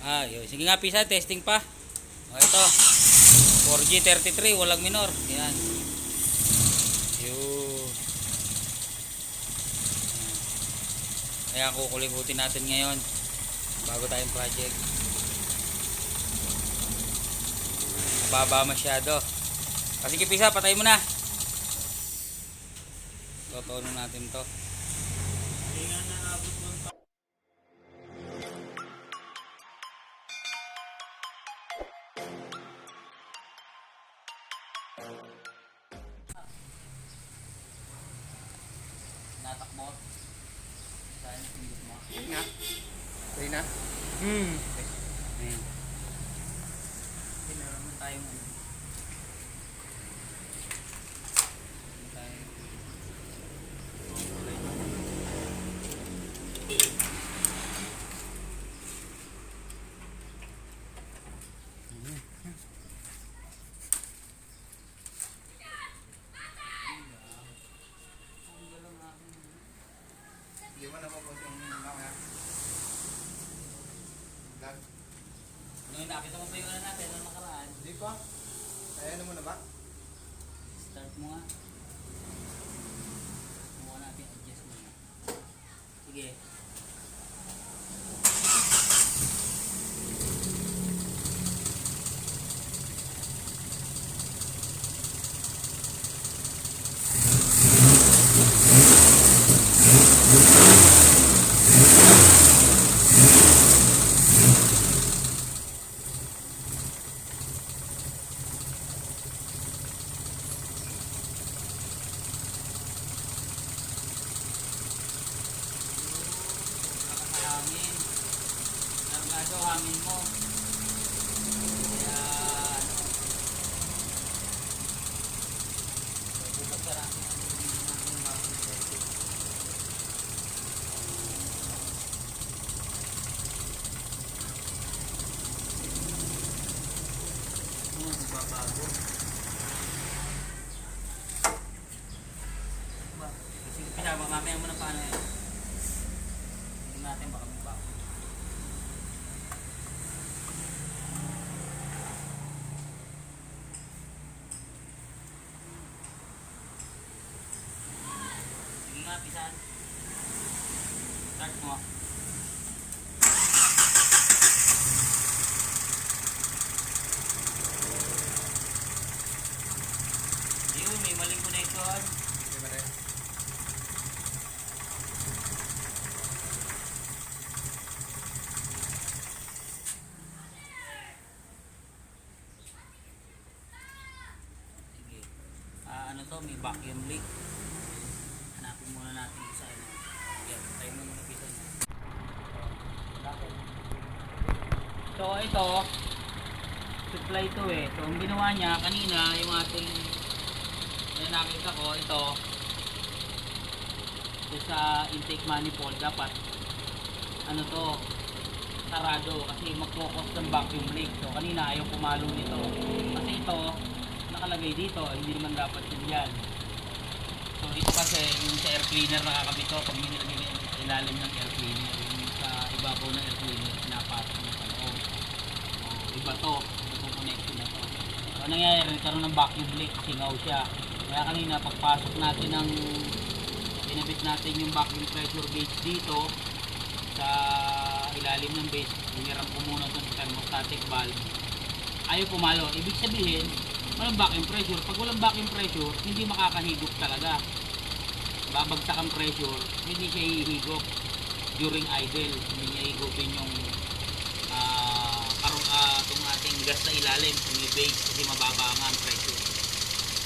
Yun. Sige nga, pisa, testing pa. Ito. 4G33, walang minor. Yan. Yun. Ayan, kukulibutin natin ngayon. Bago tayong project. Mababa masyado. Sige, pisa, patay mo na. Totono natin to. Natakbo. Saan yung pindot mo? Na? Sa'yo na? Ayan. Pinaraman tayong ano. Hindi mo na po yung mamaya. Vlog? Ano yung nakita mo ba yung ano natin nung nakaraan? Hindi pa. Ayan mo na ba? Start mo nga. Mukha natin adjust mo na. Sige. Hangin. Largado hangin mo. Kaya ano. Bubuksan natin ang mga bago. Kasi pinama mamaya mo na paano yan. Tingnan natin baka may bago. Sige nga, pisan. Start mo. Yun, may maling connection. Hindi ba rin? Sige. Ano to, may vacuum leak. Hanapin muna natin kung saan. Yan, tayo mo muna pisan. So ito, supply to eh. So ang ginawa niya kanina, yung ating nakita ko, ito sa intake manifold dapat ano to, sarado kasi mag-focus ng vacuum leak. So kanina ayaw pumalong nito kasi ito nakalagay dito, hindi naman dapat yun yan. So ito kasi yung sa air cleaner nakakabit to pag nilagay sa ilalim ng air cleaner, yung sa ibabaw ng air cleaner pinapasok mo sa loob. So iba to, itong connection na to. So nangyayari, nagkaroon ng vacuum leak, singaw siya. Kaya kanina pagpasok natin ng pinabit natin yung vacuum pressure gauge dito sa ilalim ng base, hiniram ko muna ito sa thermostatic valve, ayaw pumalo. Ibig sabihin walang vacuum pressure. Pag walang vacuum pressure, hindi makakahigop talaga. Babagsak ang pressure, hindi siya hihigop during idle. Hindi niya higopin yung itong ating gas sa ilalim, sa may base, kasi mababa nga ang pressure.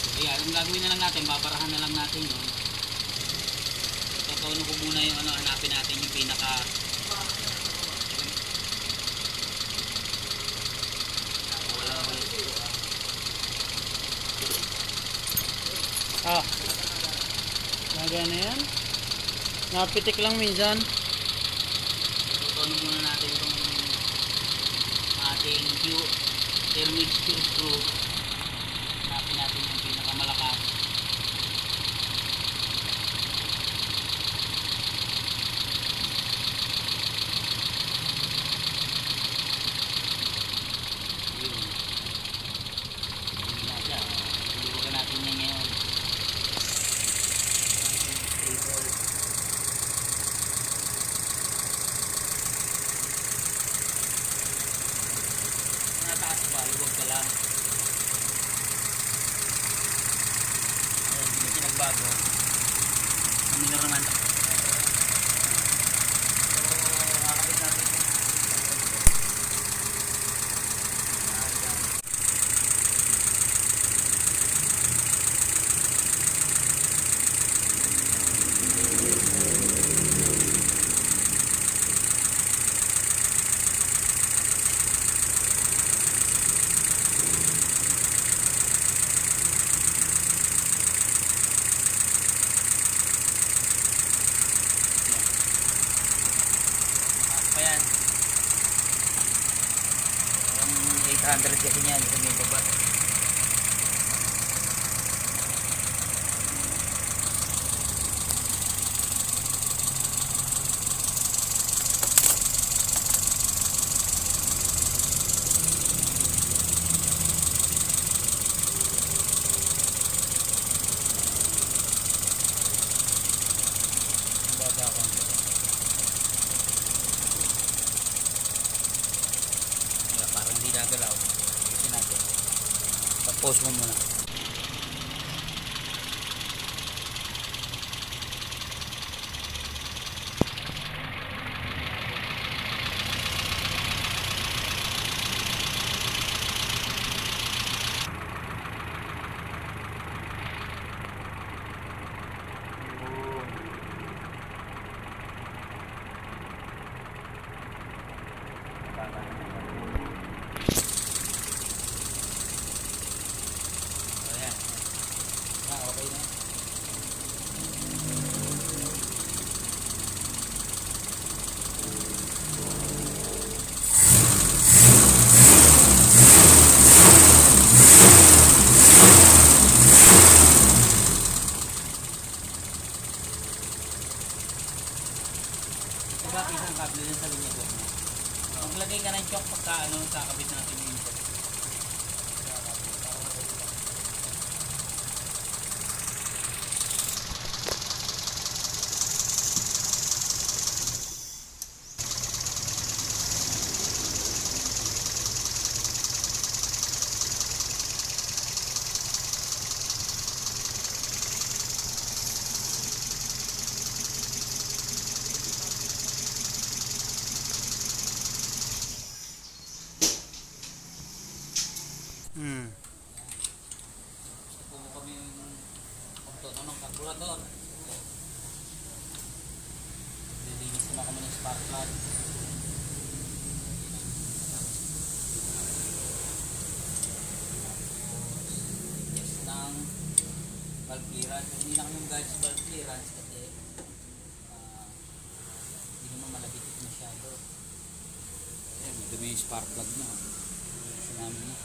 So ayan, ang gagawin na lang natin, babarahan na lang natin yun. Totoo ko muna yung ano, hanapin natin yung pinaka wala ulit. Naga na yan. Napitik lang minsan. Tutunin muna natin itong ating thermic steel screw. Hanapin natin yung pinakamalakas. bago. Kami na naman. So, kakabit natin. Ayan. Ang 800 kasi niyan sa may baba. Baba ko. Parang hindi nagalaw. Kasi natin. Tapos mo muna. Ayan. Okay na. Diba isang kable din sa linya doon? Maglagay ka ng choke pagka kakabit natin yung ito. Pumo kami yung pagtoto ng carburetor. Lilinis naman kami ng spark plug. Test ng valve clearance. Hindi na kami mag-guide sa valve clearance kasi hindi naman malabitit masyado. Ayan, madumi yung spark plug na. Namin na.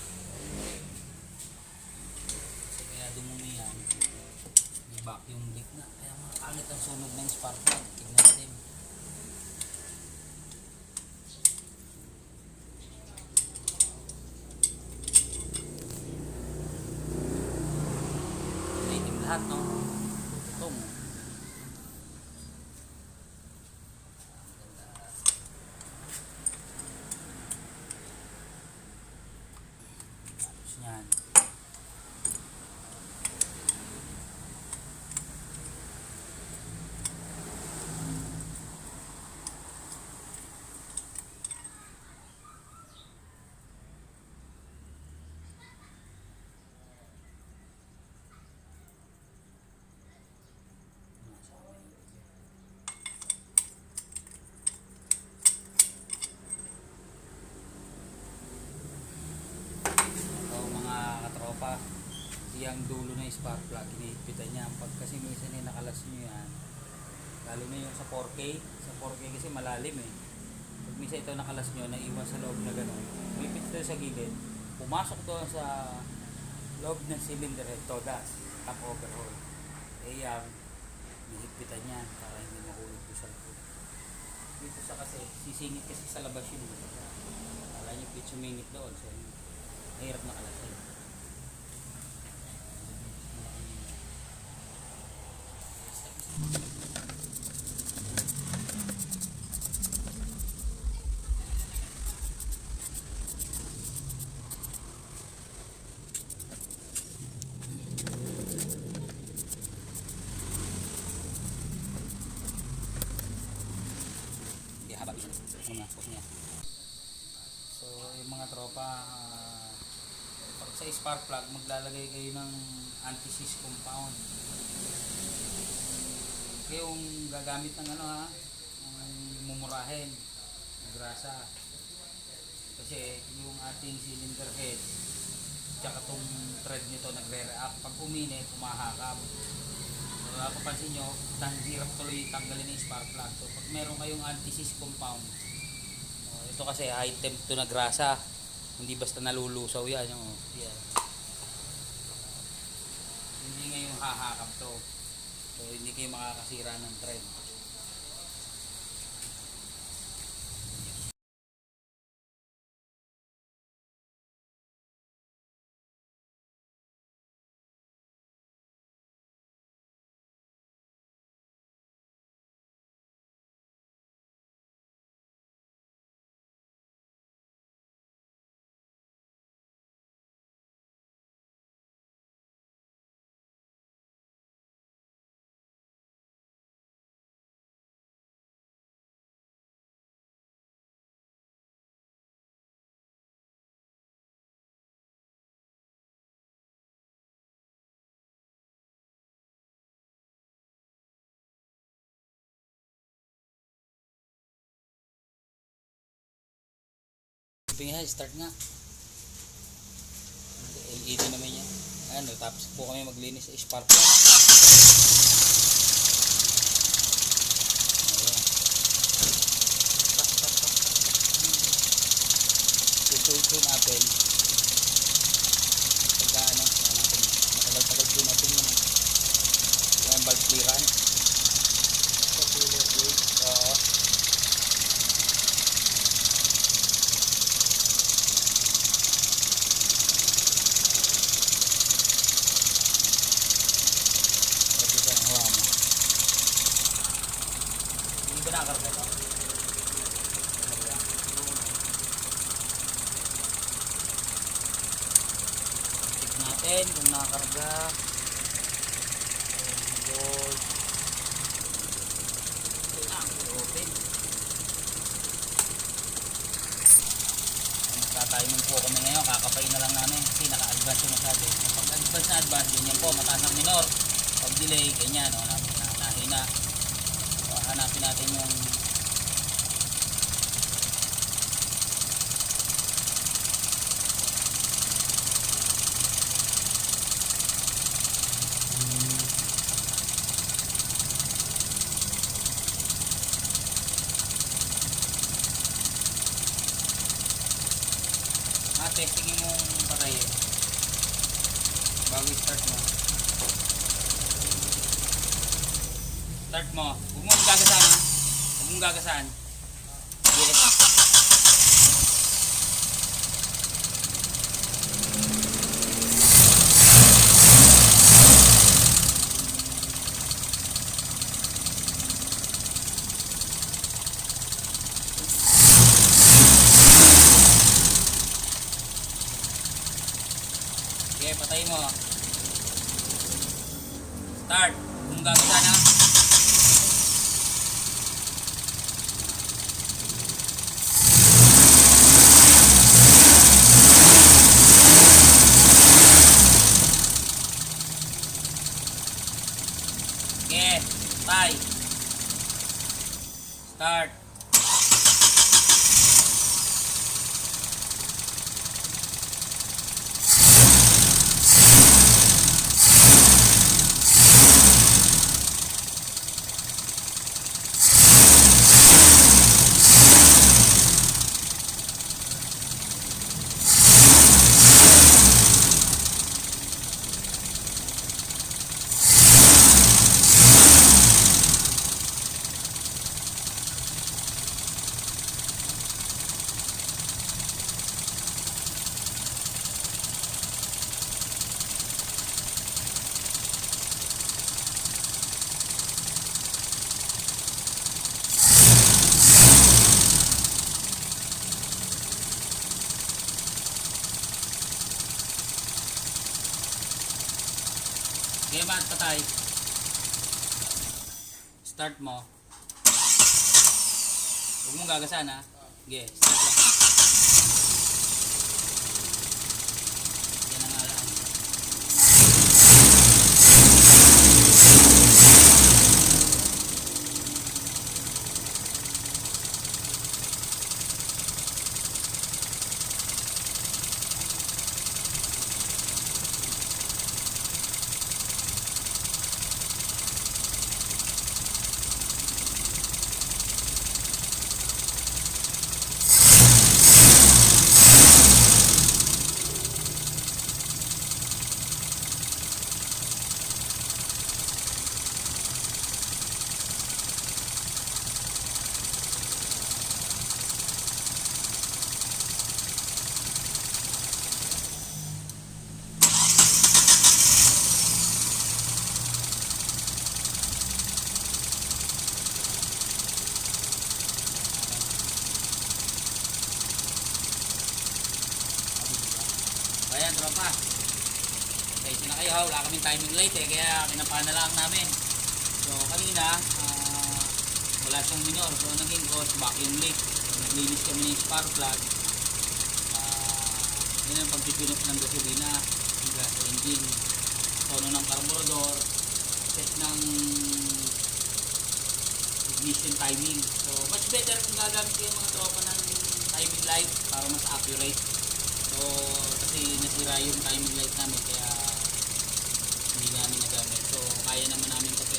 Kasi kaya dumumi yan. May vacuum leak na. Kaya makakalit ang sunog ng spark plug. Tignan natin. Itim lahat, no? Itong. Yan. Pa yung dulo na spark plug hinihipitan niya pag kasi minsan nakalas nyo yan lalo na yung sa 4K kasi malalim eh pag minsan ito nakalas nyo naiwan sa loob na gano'n umipit ito sa gilid pumasok doon sa loob ng cylinder head todas top overhaul yan hinihipitan niya para hindi mahulog po sa loob dito sa kasi sisingit kasi sa labas yun kala nyo pit sumingit doon so mahirap na kalasin. yung mga tropa, pag sa spark plug, maglalagay kayo ng anti-seize compound. Kayong gagamit ng ano ha, ang mumurahin, grasa. Kasi yung ating cylinder head, tsaka tong thread nito nagre-react. Pag uminit, humahakap. So, napapansin nyo, hirap tuloy tanggalin yung spark plug. So, pag meron kayong anti-seize compound, ito kasi high temp to na grasa. Hindi basta nalulusaw yan. Yan. Hindi ngayong hahakap to. So, hindi kayo makakasira ng thread. Start nga. LED naman yan. Ano, tapos po kami maglinis sa spark plug. Ayan. Tutuloy natin. Pagka ano, natin. Matagal-tagal po natin yung valve clearance. Oo. Nakarga ito. Check natin kung nakakarga. Gold. Open. Magta-timing po kami ngayon. Kakapain na lang namin kasi naka-advance yung masyado. Pag advance na advance, yun po. Mataas ang minor. Pag delay, ganyan. Nahina. Hanapin natin yung testingin mong patayin bago i-start mo. Start mo. Huwag mong gagasan ha. Huwag mong gagasan. Yes. Okay, patayin mo. Start. Huwag mong gagasan ha. Okay, tay. Start. Okay, mat patay. Start mo. Huwag mong gagasan ha. Okay, start lang. tropa. Okay, na kayo ha, wala kaming timing light eh, kaya kinapahan na lang namin. So kanina, wala siyang minor, so naging cause vacuum leak. So, naglinis kami ng spark plug. Yun ang pagpipinot ng gasolina, ng gas engine, tono ng carburetor, set ng ignition timing. So much better kung gagamit kayo mga tropa ng timing light para mas accurate. So kasi nasira yung timing light namin kaya hindi namin nagamit. So kaya naman namin kasi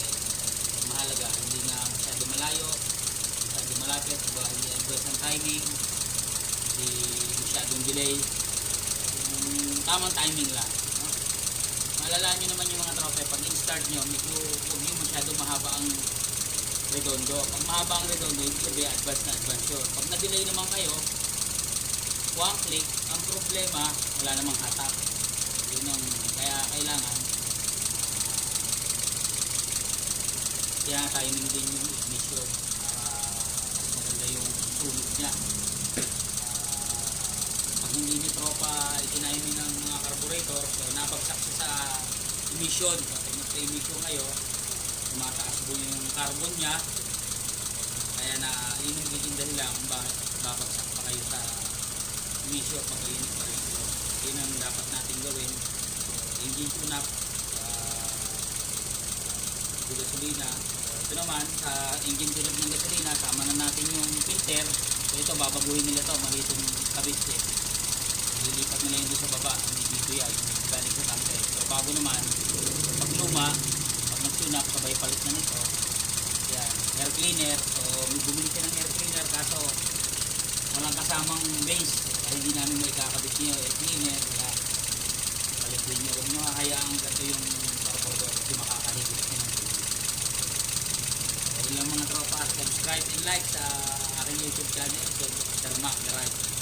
mahalaga, hindi nga masyado malayo, masyado malapit, hindi advance ang timing, hindi masyadong delay, yung tamang timing lang, no? Malalaan nyo naman yung mga tropa, pag in-start nyo, huwag nyo masyado mahaba ang redondo. Pag mahaba ang redondo, hindi sabi advance na advance yun. Pag na-delay naman kayo, one click, ang problema, wala namang hatak. Yun ang, kaya kailangan kaya timing din yung ignition para mas maganda yung sunog niya. Pag hindi ni tropa itiniming ng mga carburetor, so nabagsak siya sa emission. So pag nagka-emission kayo, tumataas po yung carbon niya, kaya na yun yung biging dahilan kung bakit babagsak pa kayo sa emission pag kayo pa rin. So yun ang dapat natin gawin. So engine tune-up, gasolina. Ito naman, sa engine tune-up ng gasolina, sama na natin yung filter. So ito, babaguhin nila ito, malitong kabis eh. Lilipat nila yun doon sa baba, hindi dito yan, galing sa tanke. So bago naman, pag luma, pag nag-tune-up, sabay palit na nito. Yan, air cleaner. So bumili ka ng air cleaner, kaso walang kasamang base. Kaya hindi namin may kakabit niyo, air cleaner. Yan, palit din nyo. Huwag nyo hahayaang ganito yung carburetor kasi makakahigit nyo ng yun lang mga tropa, subscribe and like sa aking YouTube channel, Sir Mac Garage.